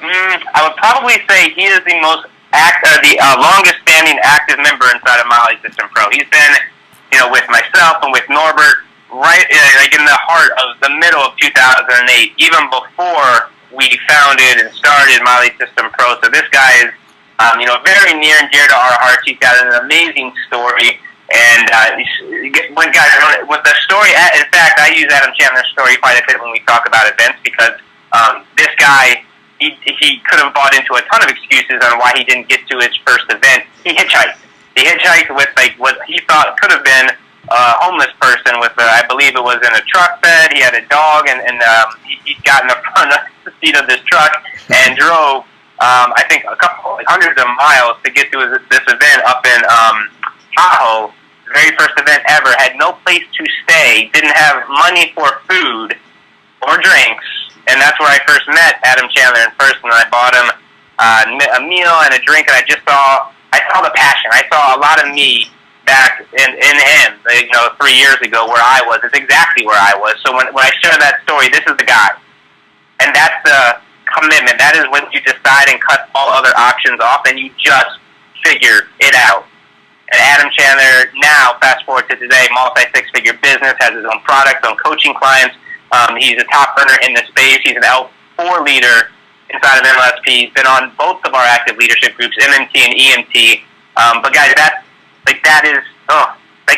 I would probably say he is the longest-standing active member inside of Molly System Pro. He's been, with myself and with Norbert, right, like in the heart of the middle of 2008, even before we founded and started Molly System Pro. So this guy is, very near and dear to our hearts. He's got an amazing story. And with the story, in fact, I use Adam Chandler's story quite a bit when we talk about events because this guy, he could have bought into a ton of excuses on why he didn't get to his first event. He hitchhiked. He hitchhiked with what he thought could have been a homeless person with, I believe it was in a truck bed. He had a dog, and he got in the front seat of this truck and drove, I think, a couple, hundreds of miles to get to this event up in Tahoe. The very first event ever, had no place to stay, didn't have money for food or drinks, and that's where I first met Adam Chandler in person. I bought him a meal and a drink, and I saw the passion. I saw a lot of me back in him, 3 years ago where I was. It's exactly where I was. So when I share that story, this is the guy. And that's the commitment. That is when you decide and cut all other options off, and you just figure it out. And Adam Chandler, now, fast forward to today, multi-six-figure business, has his own products, own coaching clients. He's a top earner in the space. He's an L4 leader inside of MLSP. He's been on both of our active leadership groups, MMT and EMT. But guys, that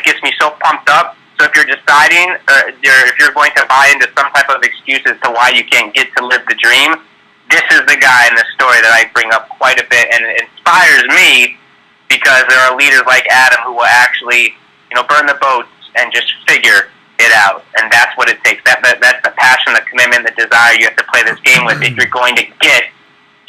gets me so pumped up. So if you're deciding, if you're going to buy into some type of excuses to why you can't get to live the dream, this is the guy in the story that I bring up quite a bit, and it inspires me because there are leaders like Adam who will actually, burn the boats and just figure it out. And that's what it takes. That's the passion, the commitment, the desire you have to play this game with if you're going to get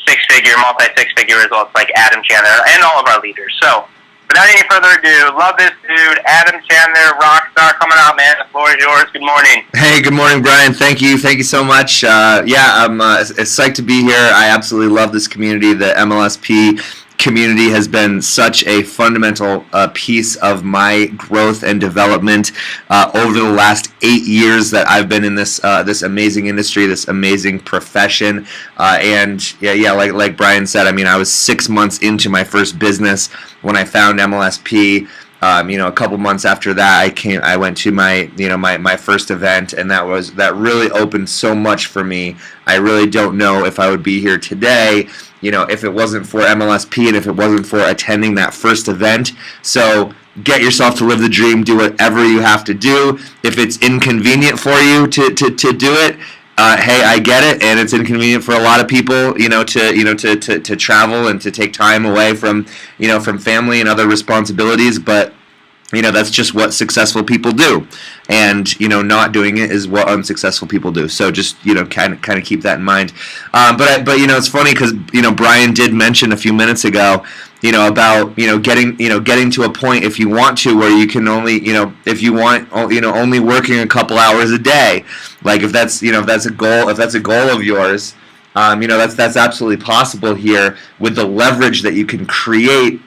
six-figure, multi-six-figure results like Adam Chandler and all of our leaders. So, without any further ado, love this dude, Adam Chandler, rock star, coming out, man. The floor is yours. Good morning. Hey, good morning, Brian. Thank you so much. I'm psyched to be here. I absolutely love this community. The MLSP community has been such a fundamental piece of my growth and development over the last 8 years that I've been in this amazing industry, this amazing profession. Like Brian said, I mean, I was 6 months into my first business when I found MLSP. A couple months after that, I went to my first event, and that really opened so much for me. I really don't know if I would be here today, if it wasn't for MLSP and if it wasn't for attending that first event. So get yourself to live the dream. Do whatever you have to do. If it's inconvenient for you to do it, hey, I get it, and it's inconvenient for a lot of people, to travel and to take time away from family and other responsibilities, but that's just what successful people do, and not doing it is what unsuccessful people do. So just kind of keep that in mind. But it's funny because Brian did mention a few minutes ago about getting to a point, if you want to, where you can only if you want only working a couple hours a day. Like if that's a goal of yours, that's absolutely possible here with the leverage that you can create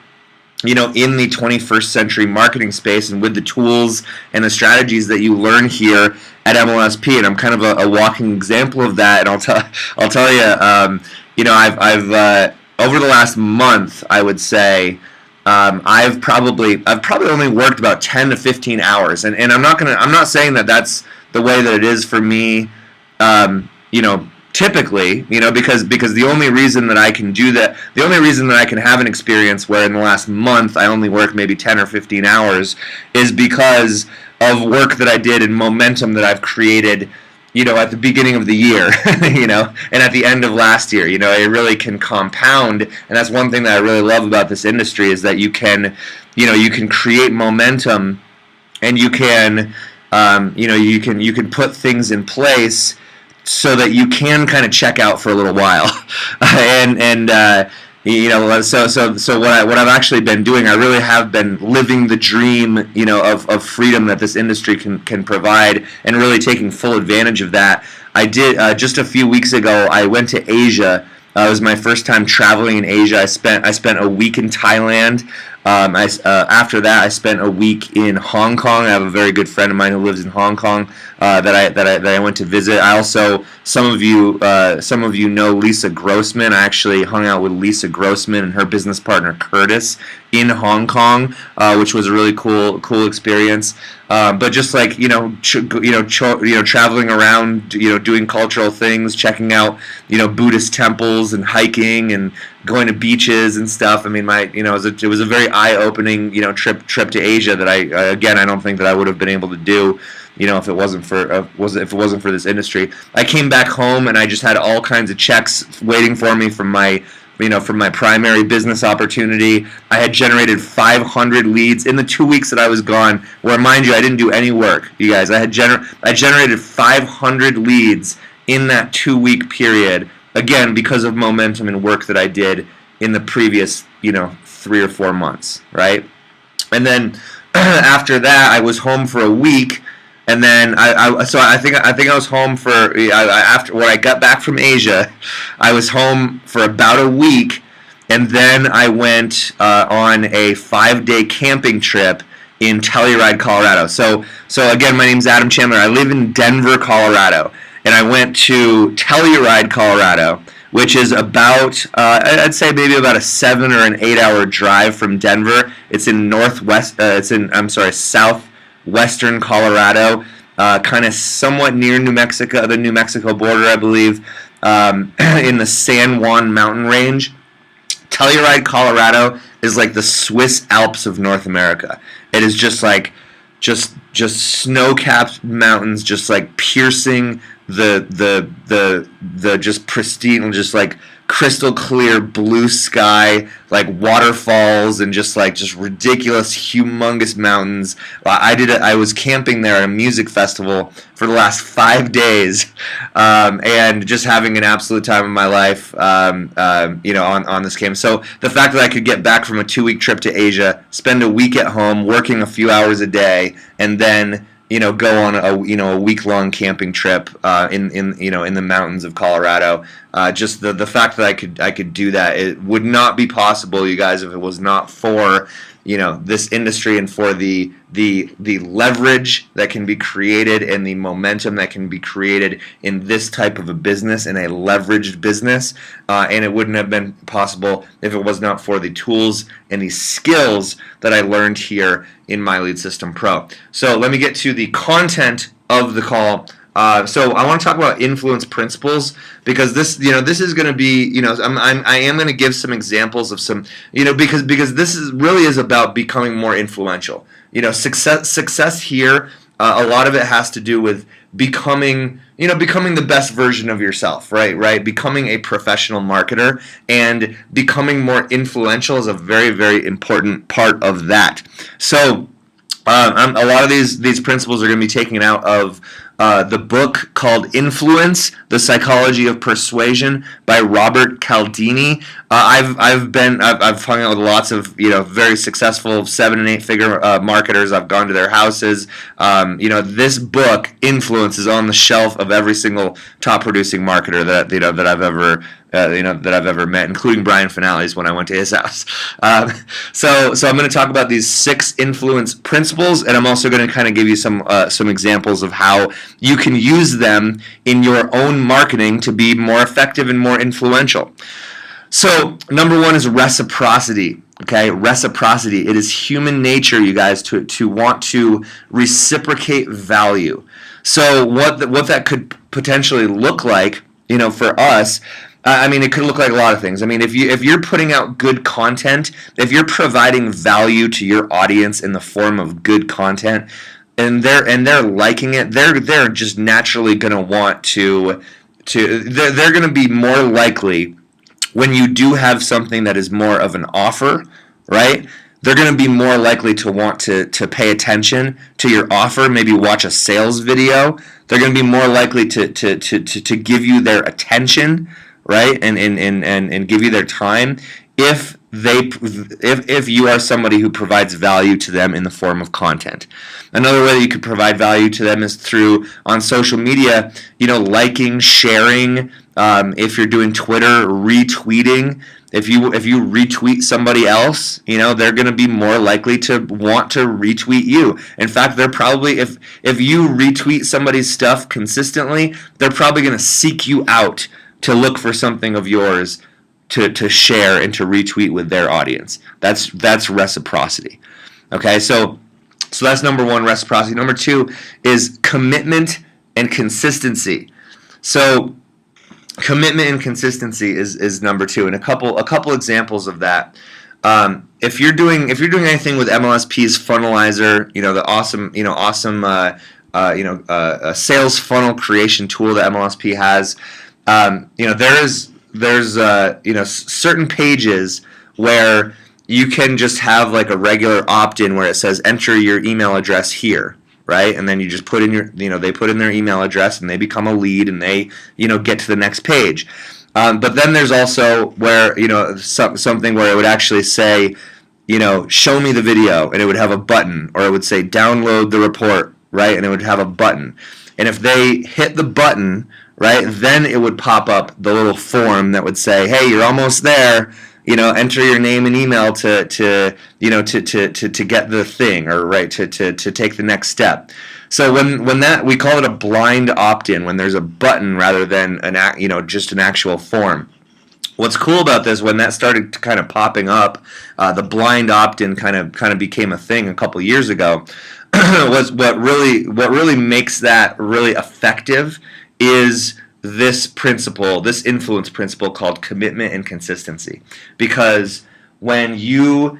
in the 21st century marketing space, and with the tools and the strategies that you learn here at MLSP. And I'm kind of a walking example of that. And I'll tell you, I've over the last month, I would say, I've probably only worked about 10 to 15 hours, and I'm not saying that that's the way that it is for me, typically, because the only reason that I can do that, the only reason that I can have an experience where in the last month I only work maybe 10 or 15 hours is because of work that I did and momentum that I've created, at the beginning of the year, and at the end of last year. It really can compound, and that's one thing that I really love about this industry is that you can create momentum, and you can put things in place so that you can kind of check out for a little while, so what I've actually been doing, I really have been living the dream, of freedom that this industry can provide, and really taking full advantage of that. I did just a few weeks ago. I went to Asia. It was my first time traveling in Asia. I spent a week in Thailand. After that, I spent a week in Hong Kong. I have a very good friend of mine who lives in Hong Kong that I went to visit. I also, some of you know Lisa Grossman. I actually hung out with Lisa Grossman and her business partner Curtis in Hong Kong, which was a really cool experience. But just like traveling around, doing cultural things, checking out Buddhist temples and hiking and going to beaches and stuff. I mean, it was a very eye-opening trip to Asia that I don't think that I would have been able to do if it wasn't for this industry. I came back home and I just had all kinds of checks waiting for me from my primary business opportunity. I had generated 500 leads in the 2 weeks that I was gone, where, mind you, I didn't do any work, you guys. I generated 500 leads in that 2-week period, again, because of momentum and work that I did in the previous, 3 or 4 months, right? And then after that, I was home for a week. And then I think I was home for after when I got back from Asia, I was home for about a week, and then I went on a 5-day camping trip in Telluride, Colorado. So again, my name's Adam Chandler. I live in Denver, Colorado, and I went to Telluride, Colorado, which is about I'd say maybe about a 7 or an 8 hour drive from Denver. It's in southwestern Colorado, kind of somewhat near New Mexico, the New Mexico border, I believe, in the San Juan mountain range. Telluride, Colorado is like the Swiss Alps of North America. It is just snow-capped mountains, just like piercing the just pristine, just like crystal clear blue sky, like waterfalls and just ridiculous, humongous mountains. I was camping there at a music festival for the last 5 days, and just having an absolute time of my life, on this camp. So the fact that I could get back from a 2-week trip to Asia, spend a week at home working a few hours a day, and then go on a week-long camping trip in the mountains of Colorado. Just the fact that I could do that, it would not be possible, you guys, if it was not for this industry and for the leverage that can be created and the momentum that can be created in this type of a business, in a leveraged business. And it wouldn't have been possible if it was not for the tools and the skills that I learned here in My Lead System Pro. So let me get to the content of the call. So I want to talk about influence principles, because this is going to be, I am going to give some examples of some, because this really is about becoming more influential. Success here, a lot of it has to do with becoming the best version of yourself, right? Becoming a professional marketer and becoming more influential is a very, very important part of that. So a lot of these principles are going to be taken out of the book called Influence: The Psychology of Persuasion by Robert Cialdini. I've hung out with lots of very successful 7- and 8-figure marketers. I've gone to their houses. This book, Influence, is on the shelf of every single top producing marketer that I've ever met, including Brian Finales when I went to his house. So I'm going to talk about these 6 influence principles, and I'm also going to kind of give you some examples of how you can use them in your own marketing to be more effective and more influential. So number 1 is reciprocity. Okay, reciprocity. It is human nature, you guys, to want to reciprocate value. So what that could potentially look like, for us. It could look like a lot of things. If you're putting out good content, if you're providing value to your audience in the form of good content, and they're liking it, they're just naturally going to want to they're going to be more likely, when you do have something that is more of an offer, right? They're going to be more likely to want to pay attention to your offer, maybe watch a sales video. They're going to be more likely to give you their attention, right, and give you their time if you are somebody who provides value to them in the form of content. Another way that you could provide value to them is through, on social media, liking, sharing, If you're doing Twitter, retweeting. If you retweet somebody else, they're going to be more likely to want to retweet you. In fact, they're probably, if you retweet somebody's stuff consistently, they're probably going to seek you out to look for something of yours to share and to retweet with their audience. That's reciprocity. Okay, so that's number one, reciprocity. Number two is commitment and consistency. So commitment and consistency is number two, and a couple examples of that. If you're doing anything with MLSP's Funnelizer, the awesome sales funnel creation tool that MLSP has, there's certain pages where you can just have like a regular opt-in where it says enter your email address here, right? And then you just put in they put in their email address and they become a lead and they, get to the next page. But then there's also where, something where it would actually say, show me the video, and it would have a button, or it would say download the report, right? And it would have a button. And if they hit the button, right, then it would pop up the little form that would say, hey, you're almost there. Enter your name and email to get the thing, or right to take the next step. So when that, we call it a blind opt-in, when there's a button rather than just an actual form. What's cool about this, when that started kind of popping up, the blind opt-in kind of became a thing a couple years ago. Was what really makes that really effective is this principle, this influence principle called commitment and consistency. Because when you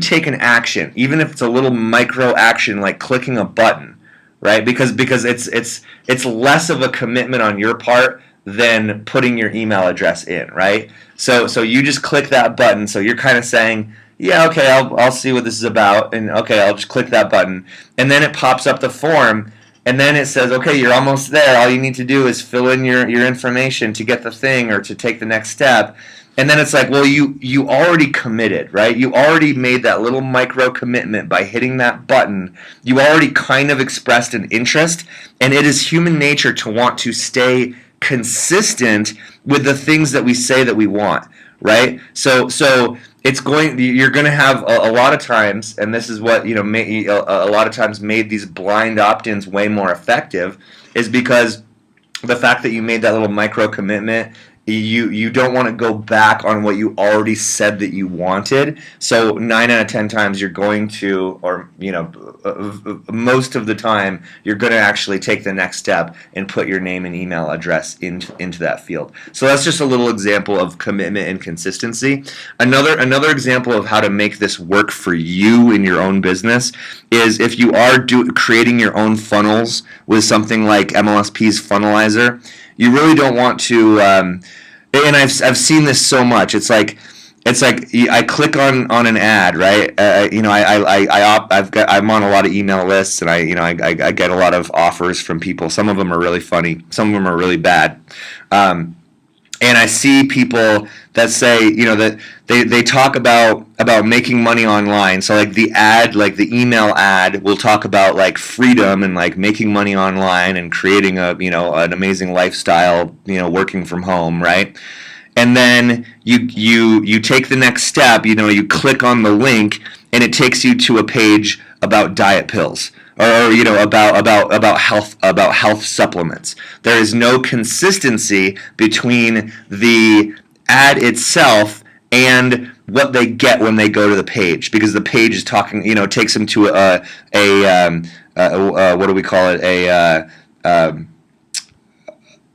take an action, even if it's a little micro action like clicking a button, right? Because it's less of a commitment on your part than putting your email address in, right? So you just click that button. So you're kind of saying, yeah, okay, I'll see what this is about, and okay, I'll just click that button, and then it pops up the form. And then it says, okay, you're almost there. All you need to do is fill in your information to get the thing or to take the next step. And then it's like, well, you already committed, right? You already made that little micro commitment by hitting that button. You already kind of expressed an interest, and it is human nature to want to stay consistent with the things that we say that we want, right? So you're going to have a lot of times, and this is what a lot of times made these blind opt-ins way more effective, is because the fact that you made that little micro commitment, you don't want to go back on what you already said that you wanted. So 9 out of 10 times you're going to, or most of the time you're going to actually take the next step and put your name and email address into that field. So that's just a little example of commitment and consistency. Another example of how to make this work for you in your own business is if you are creating your own funnels with something like MLSP's Funnelizer. You really don't want to, and I've seen this so much. It's like I click on an ad, right? I'm on a lot of email lists, and I get a lot of offers from people. Some of them are really funny. Some of them are really bad. And I see people that say, that they talk about making money online. So like the email ad will talk about like freedom and like making money online and creating an amazing lifestyle, working from home, right? And then you take the next step, you click on the link and it takes you to a page about diet pills. Or about health supplements. There is no consistency between the ad itself and what they get when they go to the page, because the page is talking, takes them to what do we call it,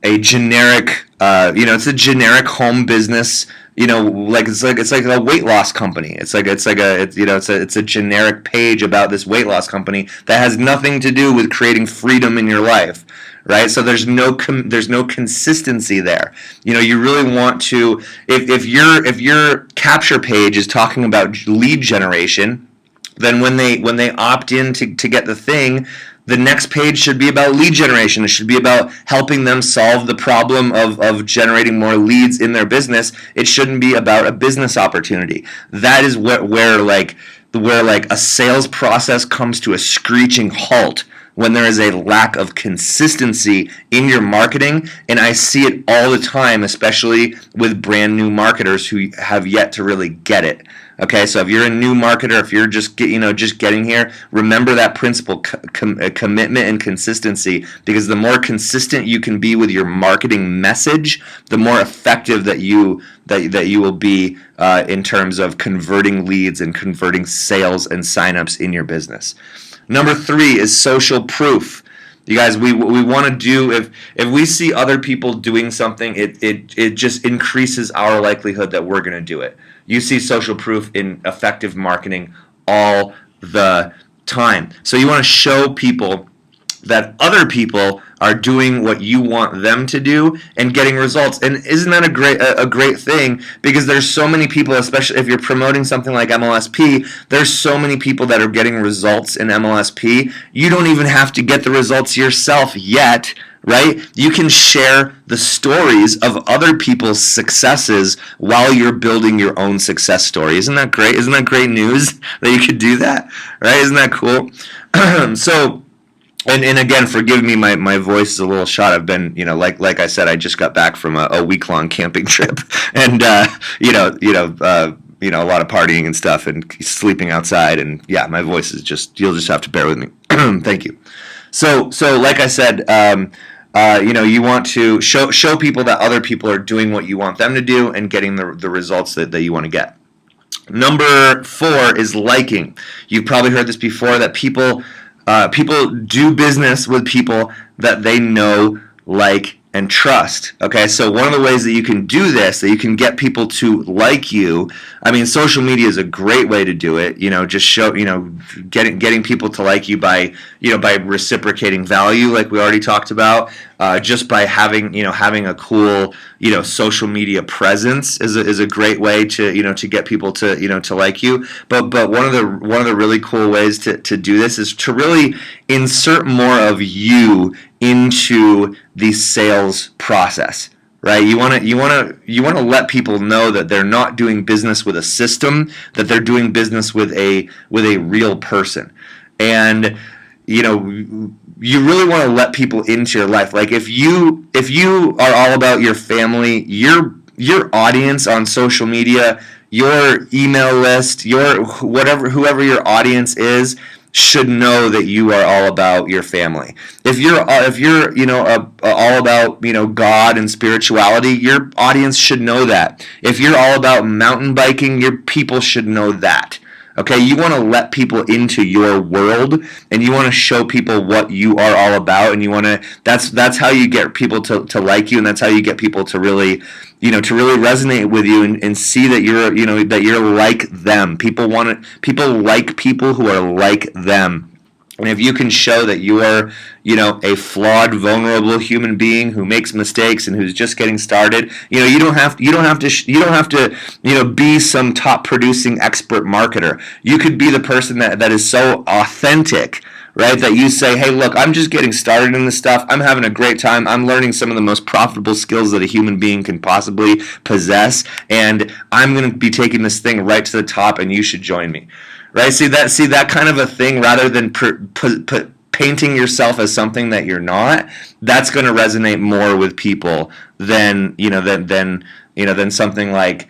a generic, it's a generic home business. It's like a weight loss company. It's a generic page about this weight loss company that has nothing to do with creating freedom in your life, right? So there's no consistency there. You really want to, if your capture page is talking about lead generation, then when they opt in to get the thing, the next page should be about lead generation. It should be about helping them solve the problem of generating more leads in their business. It shouldn't be about a business opportunity. That is where a sales process comes to a screeching halt. when there is a lack of consistency in your marketing, and I see it all the time, especially with brand new marketers who have yet to really get it. Okay, so if you're a new marketer, if you're just getting here, remember that principle: commitment and consistency. Because the more consistent you can be with your marketing message, the more effective that you will be in terms of converting leads and converting sales and signups in your business. Number 3 is social proof. You guys, we want to do, if we see other people doing something, it just increases our likelihood that we're going to do it. You see social proof in effective marketing all the time. So you want to show people that other people are doing what you want them to do and getting results. And isn't that a great thing? Because there's so many people, especially if you're promoting something like MLSP, there's so many people that are getting results in MLSP. You don't even have to get the results yourself yet, right? You can share the stories of other people's successes while you're building your own success story. Isn't that great? Isn't that great news that you could do that, right? Isn't that cool? And again, forgive me, my voice is a little shot. I've been, like I said, I just got back from a week-long camping trip, and a lot of partying and stuff, and sleeping outside, and yeah, my voice is you'll just have to bear with me. Thank you. So like I said, you want to show people that other people are doing what you want them to do and getting the results that you want to get. Number 4 is liking. You've probably heard this before, that people do business with people that they know, like, and trust. Okay, so one of the ways that you can do this, that you can get people to like you, I mean, social media is a great way to do it. Just show, getting people to like you by reciprocating value, like we already talked about. Just by having a cool social media presence is a great way to get people to like you. But one of the really cool ways to do this is to really insert more of you into the sales process. Right? You want to let people know that they're not doing business with a system, that they're doing business with a real person. And you really want to let people into your life. Like if you are all about your family, your audience on social media, your email list, whoever your audience is, should know that you are all about your family. If you're all about God and spirituality, your audience should know that. If you're all about mountain biking, your people should know that. Okay, you want to let people into your world, and you want to show people what you are all about, and that's how you get people to like you, and that's how you get people to really resonate with you and see that you're like them. People like people who are like them. And if you can show that you are, a flawed, vulnerable human being who makes mistakes and who's just getting started, you don't have to be some top producing expert marketer. You could be the person that is so authentic, right? That you say, hey, look, I'm just getting started in this stuff. I'm having a great time. I'm learning some of the most profitable skills that a human being can possibly possess, and I'm going to be taking this thing right to the top, and you should join me. Right? See that kind of a thing, rather than painting yourself as something that you're not. That's going to resonate more with people than something like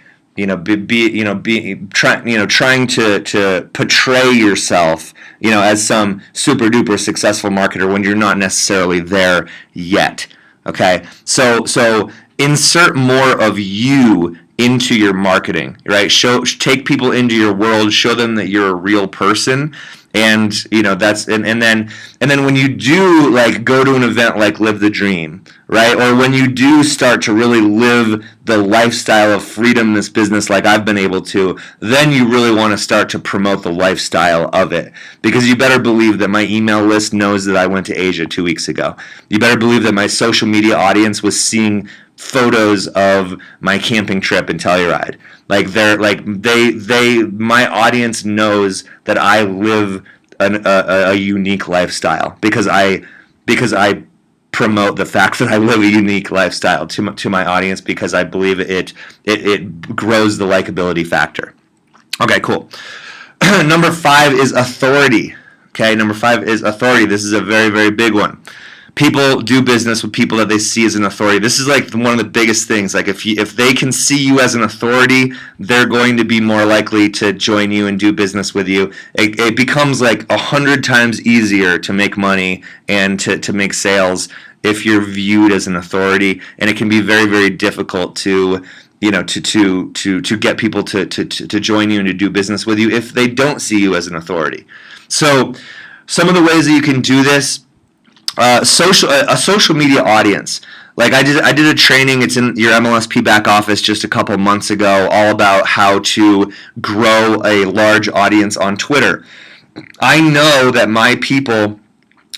trying to portray yourself as some super duper successful marketer when you're not necessarily there yet. Okay, so insert more of you into your marketing, right? Take people into your world, show them that you're a real person, and that's and then when you do, like, go to an event like Live the Dream, right? Or when you do start to really live the lifestyle of freedom in this business like I've been able to, then you really want to start to promote the lifestyle of it. Because you better believe that my email list knows that I went to Asia 2 weeks ago. You better believe that my social media audience was seeing photos of my camping trip in Telluride. My audience knows that I live a unique lifestyle because I promote the fact that I live a unique lifestyle to my audience, because I believe it grows the likability factor. Okay, cool. Number 5 is authority. Okay, number 5 is authority. This is a very, very big one. People do business with people that they see as an authority. This is like one of the biggest things. Like if they can see you as an authority, they're going to be more likely to join you and do business with you. It becomes like 100 times easier to make money and to make sales if you're viewed as an authority, and it can be very, very difficult to get people to join you and to do business with you if they don't see you as an authority. So some of the ways that you can do this. A social media audience. Like I did a training. It's in your MLSP back office just a couple months ago, all about how to grow a large audience on Twitter. I know that my people,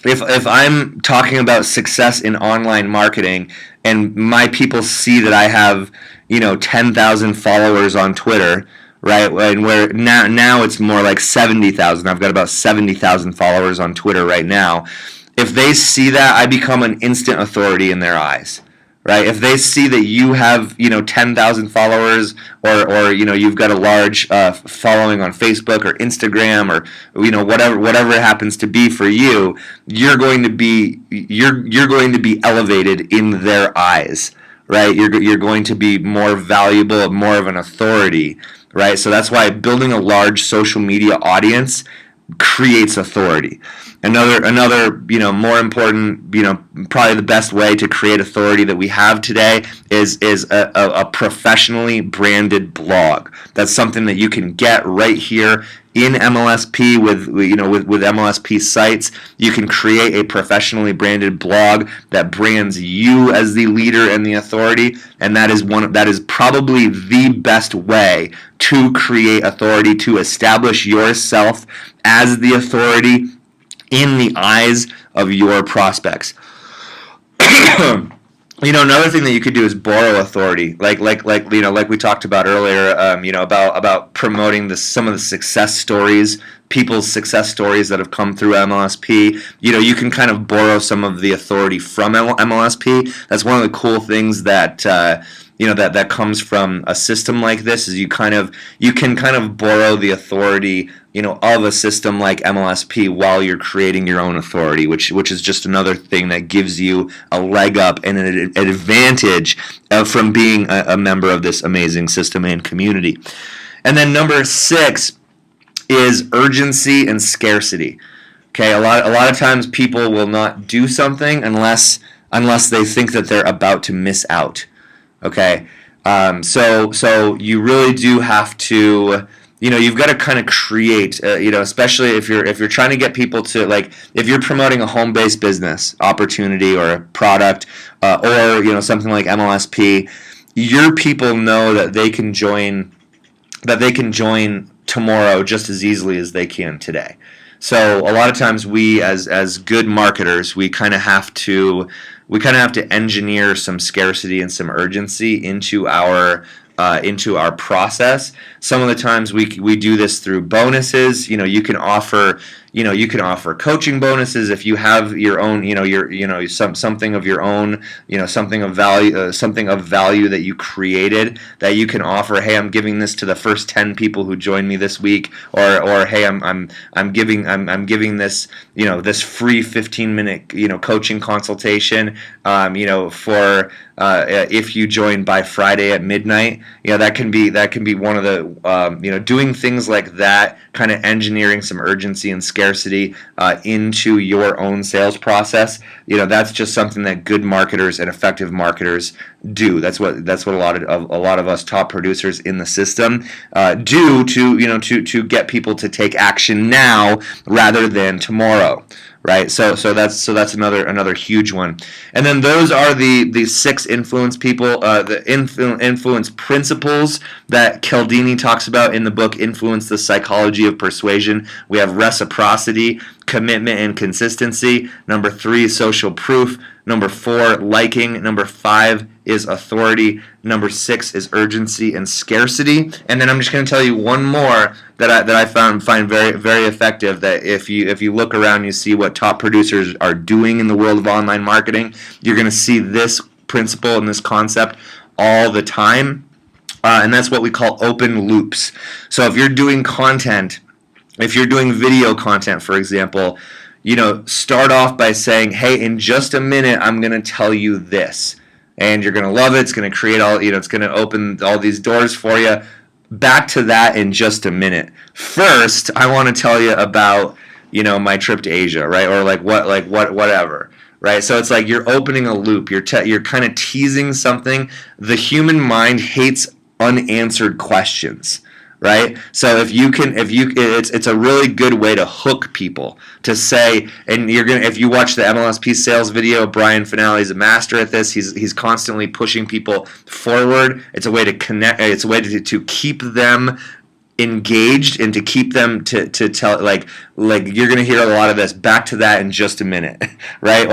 if I'm talking about success in online marketing, and my people see that I have 10,000 followers on Twitter, right? And where now it's more like 70,000. I've got about 70,000 followers on Twitter right now. If they see that, I become an instant authority in their eyes, right? If they see that you have 10,000 followers, or you've got a large following on Facebook or Instagram, or whatever it happens to be for you, you're going to be elevated in their eyes, right? You're going to be more valuable, more of an authority, right? So that's why building a large social media audience creates authority. Another more important, probably the best way to create authority that we have today is a professionally branded blog. That's something that you can get right here in MLSP with MLSP sites. You can create a professionally branded blog that brands you as the leader and the authority, and that is probably the best way to create authority, to establish yourself as the authority in the eyes of your prospects. Another thing that you could do is borrow authority, like we talked about earlier. About promoting some of the success stories, people's success stories that have come through MLSP. You can kind of borrow some of the authority from MLSP. That's one of the cool things that that comes from a system like this. Is you can kind of borrow the authority of a system like MLSP while you're creating your own authority, which is just another thing that gives you a leg up and an advantage from being a member of this amazing system and community. And then number 6 is urgency and scarcity. Okay, a lot of times people will not do something unless they think that they're about to miss out. Okay, so you really do have to. You've got to kind of create, especially if you're trying to get people to, like, if you're promoting a home-based business opportunity or a product, or something like MLSP, your people know that they can join tomorrow just as easily as they can today. So a lot of times we, as good marketers, we kind of have to engineer some scarcity and some urgency into our process. Some of the times we do this through bonuses. You can offer coaching bonuses if you have your own, something of your own, something of value that you created, that you can offer. Hey, I'm giving this to the first 10 people who join me this week, or hey, I'm giving this, this free 15-minute, coaching consultation, for if you join by Friday at midnight. That can be one of the, doing things like that, kind of engineering some urgency and scarcity into your own sales process. That's just something that good marketers and effective marketers do. That's what a lot of us top producers in the system do to get people to take action now rather than tomorrow. Right, so that's another huge one, and then those are the 6 influence people, the influence principles that Cialdini talks about in the book Influence: The Psychology of Persuasion. We have reciprocity, commitment, and consistency. Number 3, social proof. Number 4, liking. Number 5 is authority. Number 6 is urgency and scarcity. And then I'm just going to tell you one more that I find very, very effective. That if you look around, you see what top producers are doing in the world of online marketing. You're going to see this principle and this concept all the time, and that's what we call open loops. So if you're doing content if you're doing video content, for example, start off by saying, hey, in just a minute, I'm going to tell you this. And you're going to love it. It's going to create it's going to open all these doors for you. Back to that in just a minute. First, I want to tell you about, my trip to Asia, right? Or whatever. Right? So it's like you're opening a loop. You're kind of teasing something. The human mind hates unanswered questions. Right? So it's a really good way to hook people to say, and if you watch the MLSP sales video, Brian Finale is a master at this. He's constantly pushing people forward. It's a way to connect. It's a way to keep them engaged and to keep them to tell, like you're gonna hear a lot of this. Back to that in just a minute, right?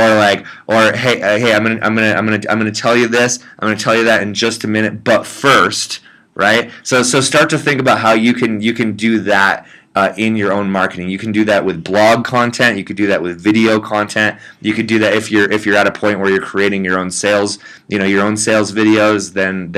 Or hey, I'm gonna tell you this. I'm gonna tell you that in just a minute. But first. Right, so start to think about how you can do that in your own marketing. You can do that with blog content. You could do that with video content. You could do that if you're at a point where you're creating your own sales, your own sales videos. Then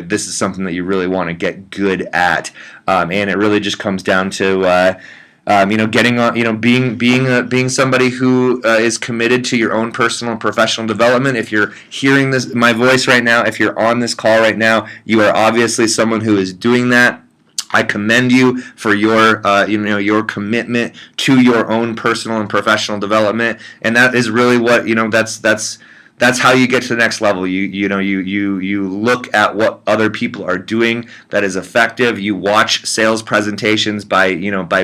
this is something that you really want to get good at, and it really just comes down to. Getting on, being somebody who is committed to your own personal and professional development. If you're hearing my voice right now, if you're on this call right now, you are obviously someone who is doing that. I commend you for your your commitment to your own personal and professional development, and that is really what that's how you get to the next level. You look at what other people are doing that is effective. You watch sales presentations by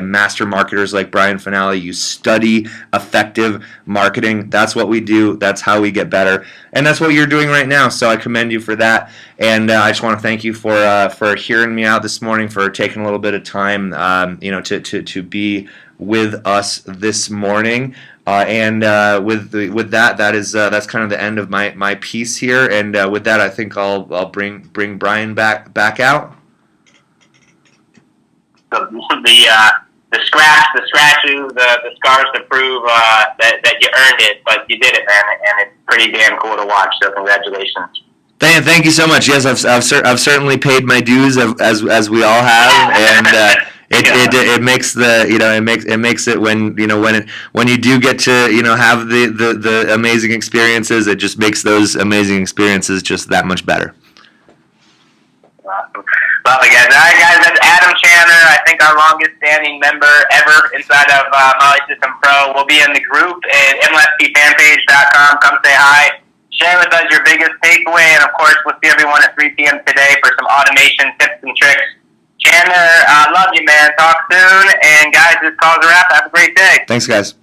master marketers like Brian Finale. You study effective marketing. That's what we do. That's how we get better, and that's what you're doing right now. So I commend you for that, and I just want to thank you for hearing me out this morning, for taking a little bit of time, to be with us this morning. With that, that's kind of the end of my piece here. And with that, I think I'll bring Brian back out. The scratches, the scars to prove that you earned it, but you did it, man, and it's pretty damn cool to watch. So congratulations. Thank you so much. Yes, I've certainly paid my dues, as we all have, and. It makes it makes it when you do get to have the amazing experiences, it just makes those amazing experiences just that much better. Awesome. Love it, guys. All right, guys, that's Adam Chandler, I think our longest standing member ever inside of Molly System Pro. We'll be in the group at MLSPfanpage.com. Come say hi. Share with us your biggest takeaway, and of course, we'll see everyone at 3 p.m. today for some automation tips and tricks. Chandler, love you, man. Talk soon. And guys, this call's a wrap. Have a great day. Thanks, guys.